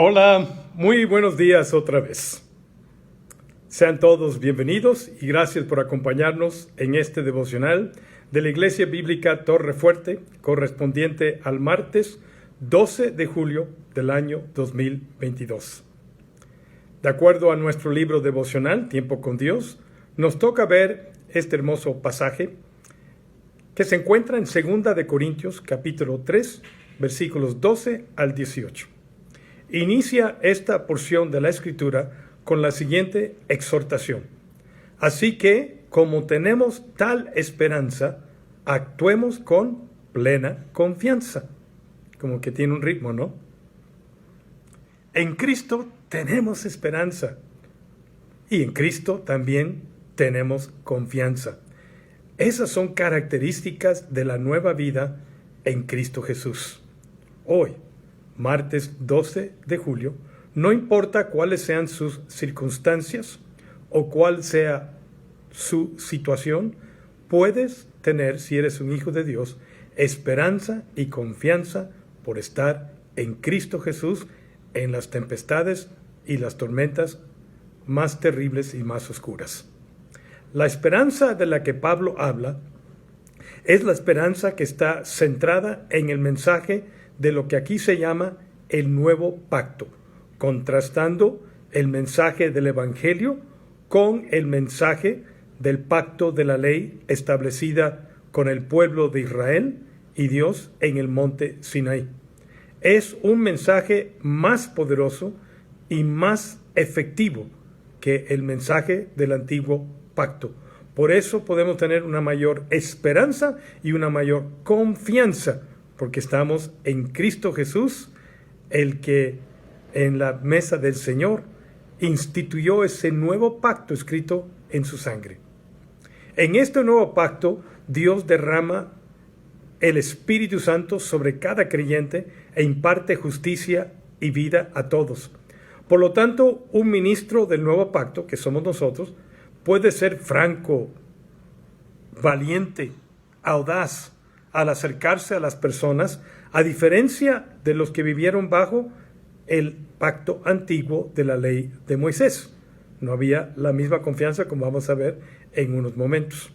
Hola, muy buenos días otra vez. Sean todos bienvenidos y gracias por acompañarnos en este devocional de la Iglesia Bíblica Torre Fuerte, correspondiente al martes 12 de julio del año 2022. De acuerdo a nuestro libro devocional, Tiempo con Dios, nos toca ver este hermoso pasaje que se encuentra en 2 de Corintios, capítulo 3, versículos 12 al 18. Inicia esta porción de la Escritura con la siguiente exhortación. Así que, como tenemos tal esperanza, actuemos con plena confianza. Como que tiene un ritmo, ¿no? En Cristo tenemos esperanza y en Cristo también tenemos confianza. Esas son características de la nueva vida en Cristo Jesús. Hoy, martes 12 de julio, no importa cuáles sean sus circunstancias o cuál sea su situación, puedes tener, si eres un hijo de Dios, esperanza y confianza por estar en Cristo Jesús en las tempestades y las tormentas más terribles y más oscuras. La esperanza de la que Pablo habla es la esperanza que está centrada en el mensaje de lo que aquí se llama el nuevo pacto, contrastando el mensaje del Evangelio con el mensaje del pacto de la ley establecida con el pueblo de Israel y Dios en el monte Sinaí. Es un mensaje más poderoso y más efectivo que el mensaje del antiguo pacto. Por eso podemos tener una mayor esperanza y una mayor confianza, porque estamos en Cristo Jesús, el que en la mesa del Señor instituyó ese nuevo pacto escrito en su sangre. En este nuevo pacto, Dios derrama el Espíritu Santo sobre cada creyente e imparte justicia y vida a todos. Por lo tanto, un ministro del nuevo pacto, que somos nosotros, puede ser franco, valiente, audaz al acercarse a las personas, a diferencia de los que vivieron bajo el pacto antiguo de la ley de Moisés. No había la misma confianza, como vamos a ver en unos momentos.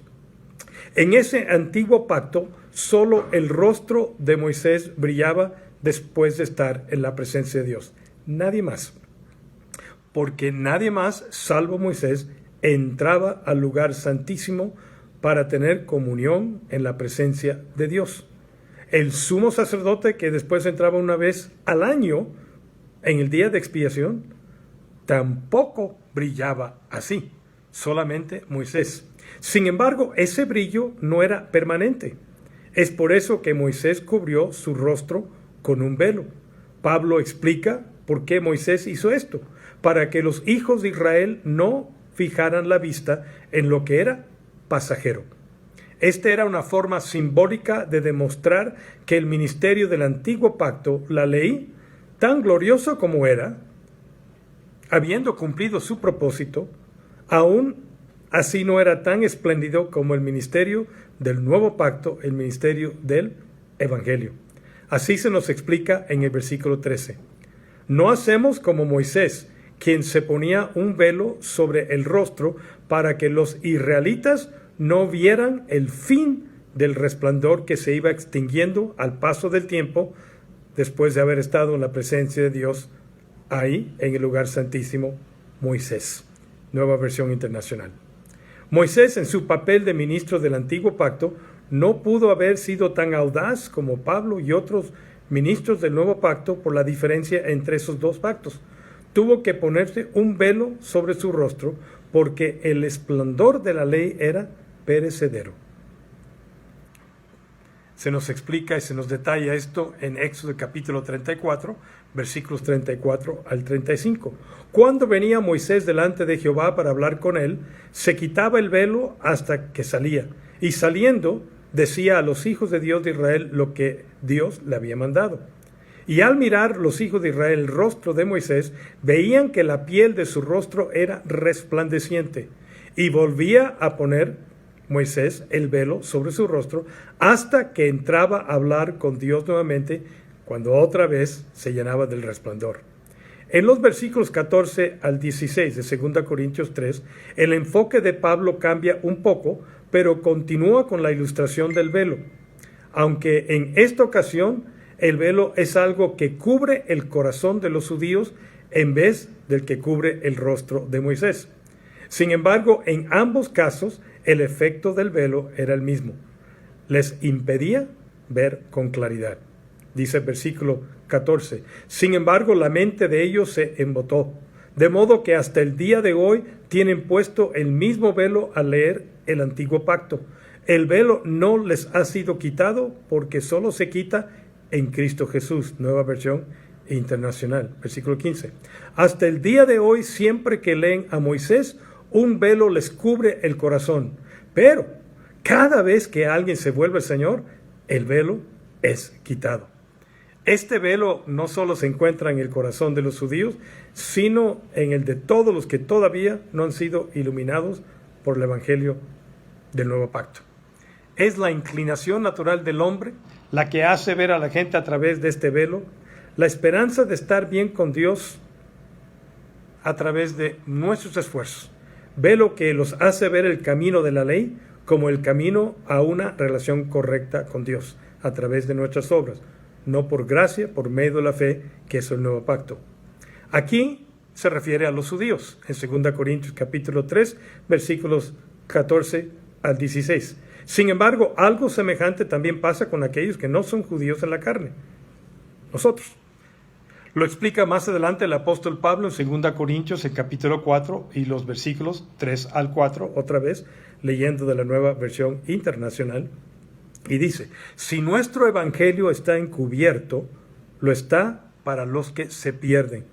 En ese antiguo pacto, solo el rostro de Moisés brillaba después de estar en la presencia de Dios. Nadie más. Porque nadie más, salvo Moisés, entraba al lugar santísimo para tener comunión en la presencia de Dios. El sumo sacerdote, que después entraba una vez al año en el día de expiación, tampoco brillaba así, solamente Moisés. Sin embargo, ese brillo no era permanente. Es por eso que Moisés cubrió su rostro con un velo. Pablo explica por qué Moisés hizo esto, para que los hijos de Israel no fijaran la vista en lo que era pasajero. Esta era una forma simbólica de demostrar que el ministerio del antiguo pacto, la ley, tan glorioso como era, habiendo cumplido su propósito, aún así no era tan espléndido como el ministerio del nuevo pacto, el ministerio del Evangelio. Así se nos explica en el versículo 13. No hacemos como Moisés, quien se ponía un velo sobre el rostro para que los israelitas no vieran el fin del resplandor que se iba extinguiendo al paso del tiempo después de haber estado en la presencia de Dios ahí en el lugar santísimo. Moisés, Nueva Versión Internacional. Moisés, en su papel de ministro del antiguo pacto, no pudo haber sido tan audaz como Pablo y otros ministros del nuevo pacto por la diferencia entre esos dos pactos. Tuvo que ponerse un velo sobre su rostro porque el esplendor de la ley era perecedero. Se nos explica y se nos detalla esto en Éxodo capítulo 34, versículos 34 al 35. Cuando venía Moisés delante de Jehová para hablar con él, se quitaba el velo hasta que salía, y saliendo decía a los hijos de Dios de Israel lo que Dios le había mandado. Y al mirar los hijos de Israel el rostro de Moisés, veían que la piel de su rostro era resplandeciente, y volvía a poner Moisés el velo sobre su rostro hasta que entraba a hablar con Dios nuevamente, cuando otra vez se llenaba del resplandor. En los versículos 14 al 16 de 2 Corintios 3, el enfoque de Pablo cambia un poco, pero continúa con la ilustración del velo. Aunque en esta ocasión el velo es algo que cubre el corazón de los judíos en vez del que cubre el rostro de Moisés. Sin embargo, en ambos casos el efecto del velo era el mismo. Les impedía ver con claridad. Dice el versículo 14. Sin embargo, la mente de ellos se embotó, de modo que hasta el día de hoy tienen puesto el mismo velo al leer el antiguo pacto. El velo no les ha sido quitado porque solo se quita en Cristo Jesús. Nueva versión internacional. Versículo 15. Hasta el día de hoy, siempre que leen a Moisés, un velo les cubre el corazón. Pero cada vez que alguien se vuelve al Señor, el velo es quitado. Este velo no solo se encuentra en el corazón de los judíos, sino en el de todos los que todavía no han sido iluminados por el Evangelio del Nuevo Pacto. Es la inclinación natural del hombre la que hace ver a la gente a través de este velo la esperanza de estar bien con Dios a través de nuestros esfuerzos. Velo que los hace ver el camino de la ley como el camino a una relación correcta con Dios a través de nuestras obras, no por gracia, por medio de la fe, que es el nuevo pacto. Aquí se refiere a los judíos, en 2 Corintios capítulo 3, versículos 14 al 16. Sin embargo, algo semejante también pasa con aquellos que no son judíos en la carne, nosotros. Lo explica más adelante el apóstol Pablo en 2 Corintios, el capítulo 4 y los versículos 3 al 4, otra vez leyendo de la Nueva Versión Internacional. Y dice, si nuestro evangelio está encubierto, lo está para los que se pierden.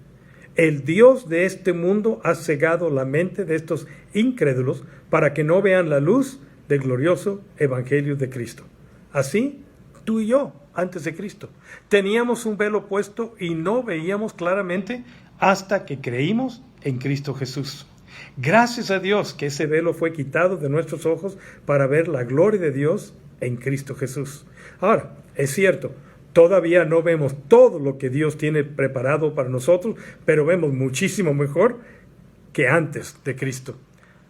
El Dios de este mundo ha cegado la mente de estos incrédulos para que no vean la luz del glorioso evangelio de Cristo. Así, tú y yo, antes de Cristo, teníamos un velo puesto y no veíamos claramente hasta que creímos en Cristo Jesús. Gracias a Dios que ese velo fue quitado de nuestros ojos para ver la gloria de Dios en Cristo Jesús. Ahora, es cierto, todavía no vemos todo lo que Dios tiene preparado para nosotros, pero vemos muchísimo mejor que antes de Cristo.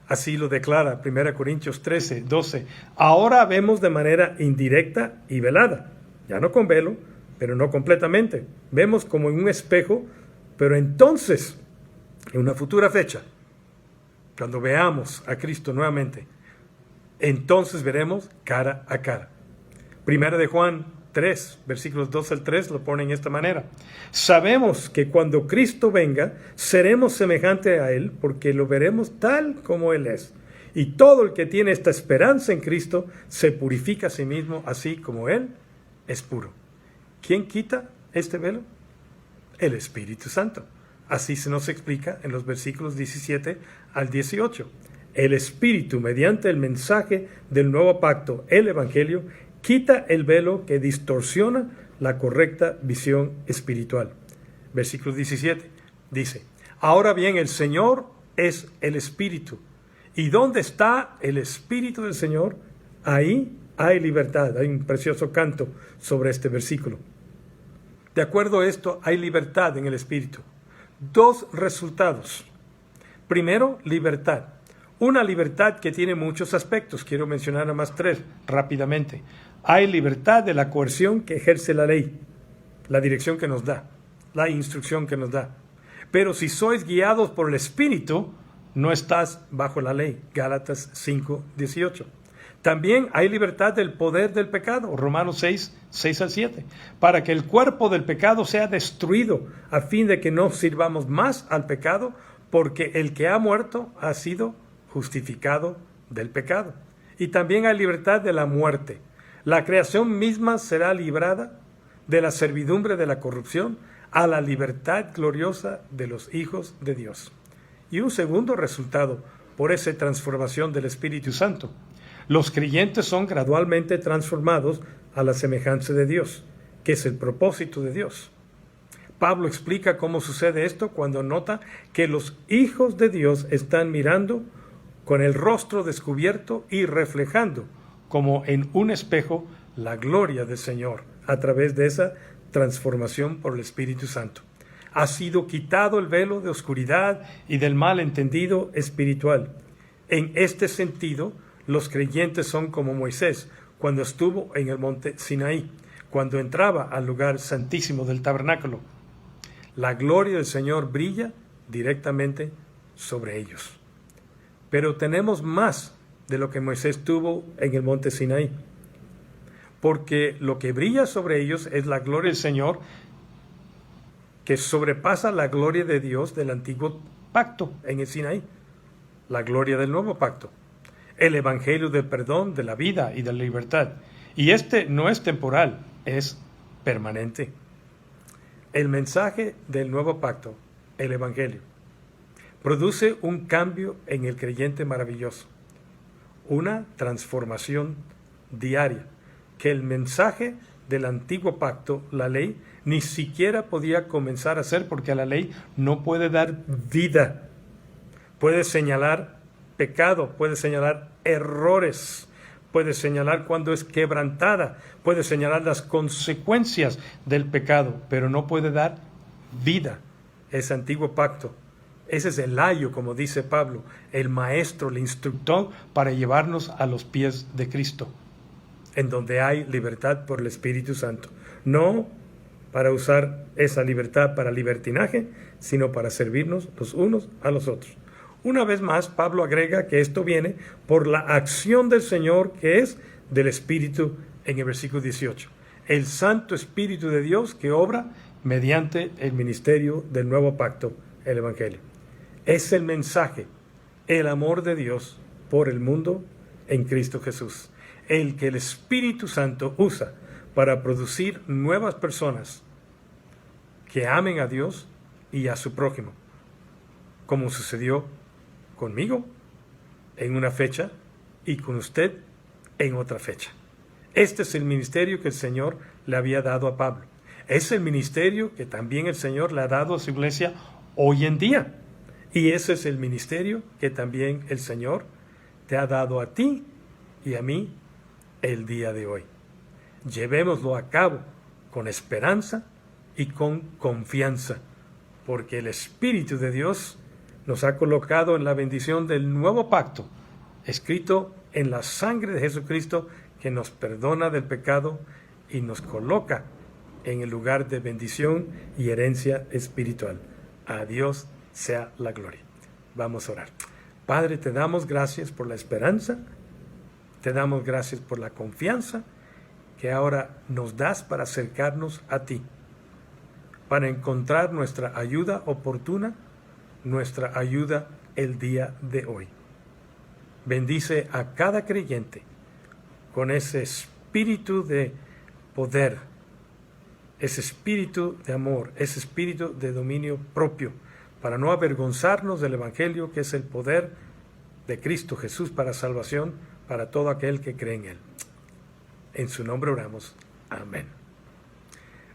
Así lo declara 1 Corintios 13, 12. Ahora vemos de manera indirecta y velada, ya no con velo, pero no completamente. Vemos como en un espejo, pero entonces, en una futura fecha, cuando veamos a Cristo nuevamente, entonces veremos cara a cara. 1 de Juan 3, versículos 2 al 3 lo pone en esta manera. Sabemos que cuando Cristo venga, seremos semejantes a Él, porque lo veremos tal como Él es. Y todo el que tiene esta esperanza en Cristo se purifica a sí mismo, así como Él es puro. ¿Quién quita este velo? El Espíritu Santo. Así se nos explica en los versículos 17 al 18. El Espíritu, mediante el mensaje del nuevo pacto, el Evangelio, quita el velo que distorsiona la correcta visión espiritual. Versículo 17 dice, ahora bien, el Señor es el Espíritu. ¿Y dónde está el Espíritu del Señor? Ahí hay libertad. Hay un precioso canto sobre este versículo. De acuerdo a esto, hay libertad en el Espíritu. Dos resultados. Primero, libertad. Una libertad que tiene muchos aspectos. Quiero mencionar nada más tres rápidamente. Hay libertad de la coerción que ejerce la ley, la dirección que nos da, la instrucción que nos da. Pero si sois guiados por el Espíritu, no estás bajo la ley. Gálatas 5, 18. También hay libertad del poder del pecado. Romanos 6, 6 al 7. Para que el cuerpo del pecado sea destruido, a fin de que no sirvamos más al pecado, porque el que ha muerto ha sido justificado del pecado. Y también hay libertad de la muerte. La creación misma será librada de la servidumbre de la corrupción a la libertad gloriosa de los hijos de Dios. Y un segundo resultado por esa transformación del Espíritu Santo. Los creyentes son gradualmente transformados a la semejanza de Dios, que es el propósito de Dios. Pablo explica cómo sucede esto cuando nota que los hijos de Dios están mirando con el rostro descubierto y reflejando, como en un espejo, la gloria del Señor a través de esa transformación por el Espíritu Santo. Ha sido quitado el velo de oscuridad y del malentendido espiritual. En este sentido, los creyentes son como Moisés cuando estuvo en el monte Sinaí, cuando entraba al lugar santísimo del tabernáculo. La gloria del Señor brilla directamente sobre ellos. Pero tenemos más de lo que Moisés tuvo en el monte Sinaí, porque lo que brilla sobre ellos es la gloria del Señor, que sobrepasa la gloria de Dios del antiguo pacto en el Sinaí, la gloria del nuevo pacto, el evangelio del perdón, de la vida y de la libertad. Y este no es temporal, es permanente. El mensaje del nuevo pacto, el evangelio, produce un cambio en el creyente maravilloso, una transformación diaria, que el mensaje del antiguo pacto, la ley, ni siquiera podía comenzar a hacer, porque la ley no puede dar vida. Puede señalar pecado, puede señalar errores, puede señalar cuando es quebrantada, puede señalar las consecuencias del pecado, pero no puede dar vida. Ese antiguo pacto, ese es el ayo, como dice Pablo, el maestro, el instructor para llevarnos a los pies de Cristo, en donde hay libertad por el Espíritu Santo. No para usar esa libertad para libertinaje, sino para servirnos los unos a los otros. Una vez más, Pablo agrega que esto viene por la acción del Señor, que es del Espíritu, en el versículo 18. El Santo Espíritu de Dios que obra mediante el ministerio del nuevo pacto, el Evangelio. Es el mensaje, el amor de Dios por el mundo en Cristo Jesús, el que el Espíritu Santo usa para producir nuevas personas que amen a Dios y a su prójimo, como sucedió conmigo en una fecha y con usted en otra fecha. Este es el ministerio que el Señor le había dado a Pablo. Es el ministerio que también el Señor le ha dado a su iglesia hoy en día. Y ese es el ministerio que también el Señor te ha dado a ti y a mí el día de hoy. Llevémoslo a cabo con esperanza y con confianza, porque el Espíritu de Dios nos ha colocado en la bendición del nuevo pacto, escrito en la sangre de Jesucristo, que nos perdona del pecado y nos coloca en el lugar de bendición y herencia espiritual. A Dios sea la gloria. Vamos a orar. Padre, te damos gracias por la esperanza, te damos gracias por la confianza que ahora nos das para acercarnos a ti, para encontrar nuestra ayuda oportuna, nuestra ayuda el día de hoy. Bendice a cada creyente con ese espíritu de poder, ese espíritu de amor, ese espíritu de dominio propio, para no avergonzarnos del Evangelio, que es el poder de Cristo Jesús para salvación para todo aquel que cree en Él. En su nombre oramos. Amén.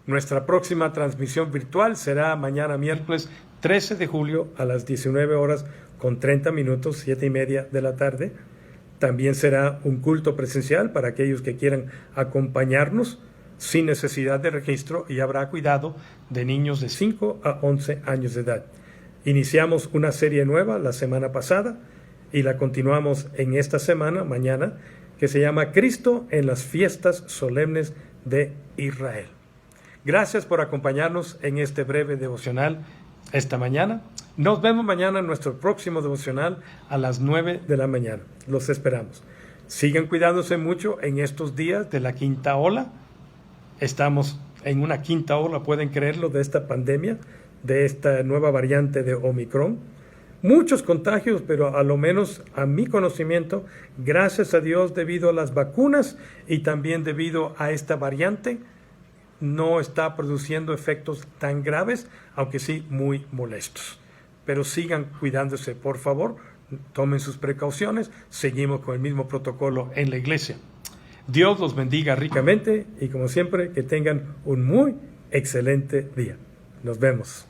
Nuestra próxima transmisión virtual será mañana miércoles 13 de julio a las 19 horas con 30 minutos, 7:30 de la tarde. También será un culto presencial para aquellos que quieran acompañarnos sin necesidad de registro, y habrá cuidado de niños de 5 a 11 años de edad. Iniciamos una serie nueva la semana pasada y la continuamos en esta semana, mañana, que se llama Cristo en las fiestas solemnes de Israel. Gracias por acompañarnos en este breve devocional esta mañana. Nos vemos mañana en nuestro próximo devocional a las 9 de la mañana. Los esperamos. Sigan cuidándose mucho en estos días de la quinta ola. Estamos en una quinta ola, pueden creerlo, de esta pandemia, de esta nueva variante de Omicron. Muchos contagios, pero a lo menos a mi conocimiento, gracias a Dios, debido a las vacunas y también debido a esta variante, no está produciendo efectos tan graves, aunque sí muy molestos. Pero sigan cuidándose, por favor, tomen sus precauciones, seguimos con el mismo protocolo en la iglesia. Dios los bendiga ricamente y, como siempre, que tengan un muy excelente día. Nos vemos.